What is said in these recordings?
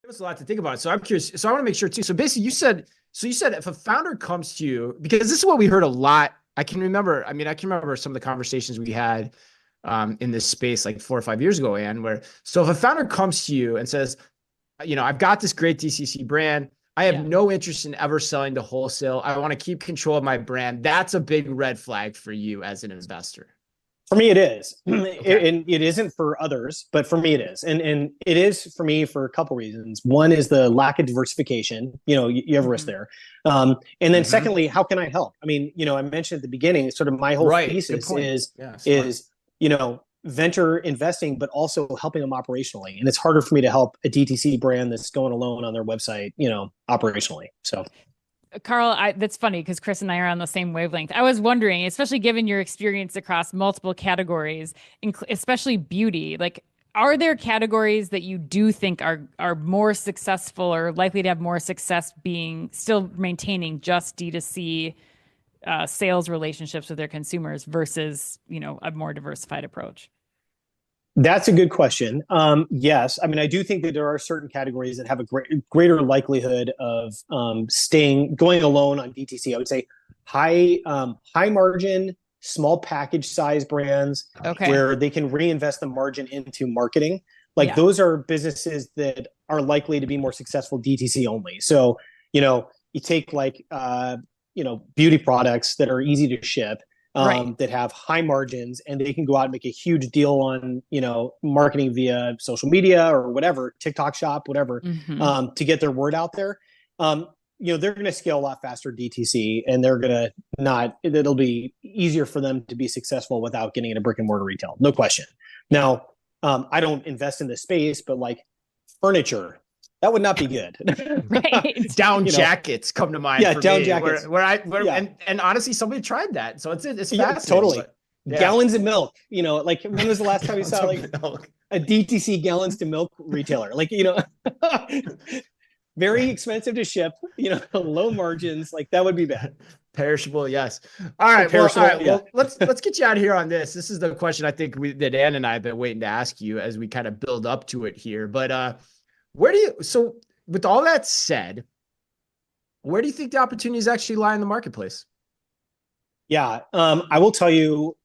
There's a lot to think about. So I'm curious. So I want to make sure too. So basically, you said if a founder comes to you, because this is what we heard a lot. I can remember. I mean, I can remember some of the conversations we had in this space like 4 or 5 years ago, and where so if a founder comes to you and says, I've got this great DCC brand. I have Yeah. no interest in ever selling to wholesale. I want to keep control of my brand. That's a big red flag for you as an investor. For me, it is. Okay. And it isn't for others, but for me, it is. And it is for me for a couple reasons. One is the lack of diversification. You have a risk there. And then secondly, how can I help? I mean, I mentioned at the beginning, sort of my whole thesis is, venture investing, but also helping them operationally. And it's harder for me to help a DTC brand that's going alone on their website, operationally. So Karl, that's funny because Chris and I are on the same wavelength. I was wondering, especially given your experience across multiple categories, especially beauty, like, are there categories that you do think are more successful or likely to have more success being still maintaining just D2C sales relationships with their consumers versus, a more diversified approach? that's a good question. Yes. I mean, I do think that there are certain categories that have a greater likelihood of going alone on DTC. I would say high margin, small package size brands where they can reinvest the margin into marketing. Those are businesses that are likely to be more successful DTC only. So, you take beauty products that are easy to ship, that have high margins, and they can go out and make a huge deal on, marketing via social media or whatever, TikTok shop, whatever, to get their word out there. They're going to scale a lot faster DTC, and it'll be easier for them to be successful without getting into brick and mortar retail. No question. Now, I don't invest in this space, but furniture, that would not be good. Right. Down jackets come to mind. Yeah, for down me, jackets. And honestly, somebody tried that, so it's fascinating. Yeah, totally. But, gallons of milk. When was the last time you saw a DTC gallons to milk retailer? Very expensive to ship. Low margins. That would be bad. Perishable, yes. All right. Well, let's get you out of here on this. This is the question I think that Ann and I have been waiting to ask you as we kind of build up to it here. But so with all that said, where do you think the opportunities actually lie in the marketplace? Yeah. I will tell you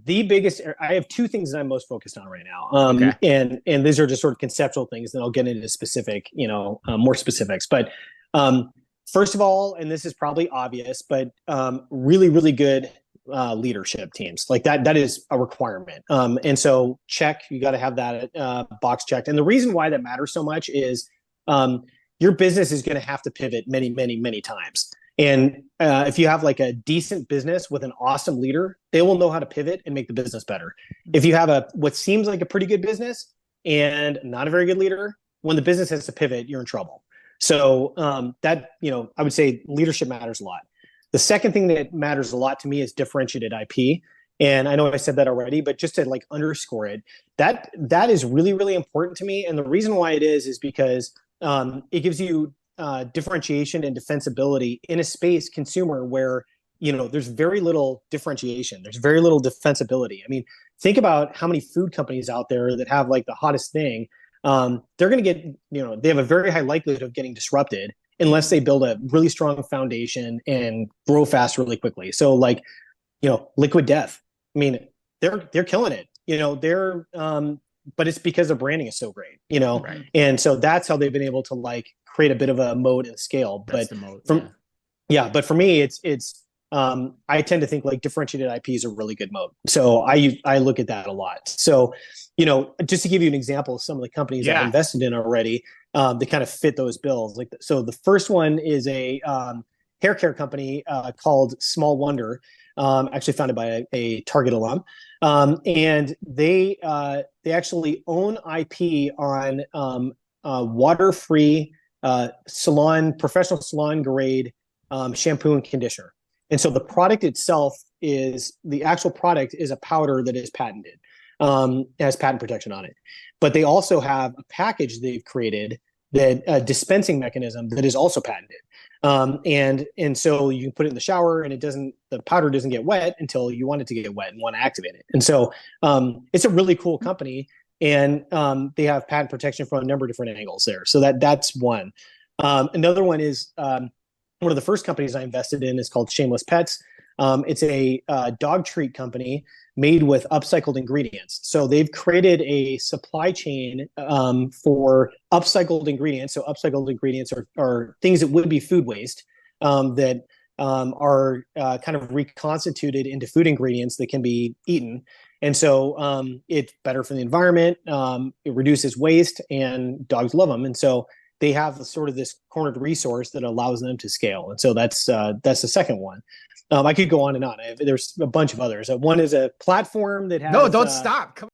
I have two things that I'm most focused on right now. And these are just sort of conceptual things, then I'll get into specific, more specifics. But first of all, and this is probably obvious, but really, really good leadership teams. That is a requirement. And so you got to have that box checked. And the reason why that matters so much is your business is going to have to pivot many, many, many times. And if you have a decent business with an awesome leader, they will know how to pivot and make the business better. If you have what seems like a pretty good business and not a very good leader, when the business has to pivot, you're in trouble. So I would say leadership matters a lot. The second thing that matters a lot to me is differentiated IP. And I know I said that already, but just to underscore it, that is really, really important to me. And the reason why it is because it gives you differentiation and defensibility in a space, consumer, where there's very little differentiation. There's very little defensibility. I mean, think about how many food companies out there that have the hottest thing. They're going to get, they have a very high likelihood of getting disrupted unless they build a really strong foundation and grow fast really quickly. So Liquid Death, I mean, they're killing it. But it's because their branding is so great, Right. And so that's how they've been able to create a bit of a moat and scale. But but for me, it's I tend to think differentiated IP is a really good moat. So I look at that a lot. So, just to give you an example of some of the companies I've invested in already, they kind of fit those bills. So the first one is a hair care company called Small Wonder, actually founded by a Target alum. And they actually own IP on water-free professional salon grade shampoo and conditioner. And so the product itself the actual product is a powder that is patented. It has patent protection on it. But they also have a package they've created, that a dispensing mechanism that is also patented. And so you can put it in the shower, and the powder doesn't get wet until you want it to get wet and want to activate it. And so it's a really cool company and they have patent protection from a number of different angles there. So that's one. Another one is one of the first companies I invested in is called Shameless Pets. It's a dog treat company made with upcycled ingredients. So they've created a supply chain for upcycled ingredients. So upcycled ingredients are things that would be food waste that are kind of reconstituted into food ingredients that can be eaten. And so it's better for the environment. It reduces waste, and dogs love them. And so they have sort of this cornered resource that allows them to scale. And so that's the second one. I could go on and on. There's a bunch of others. One is a platform that has... No, don't stop. Come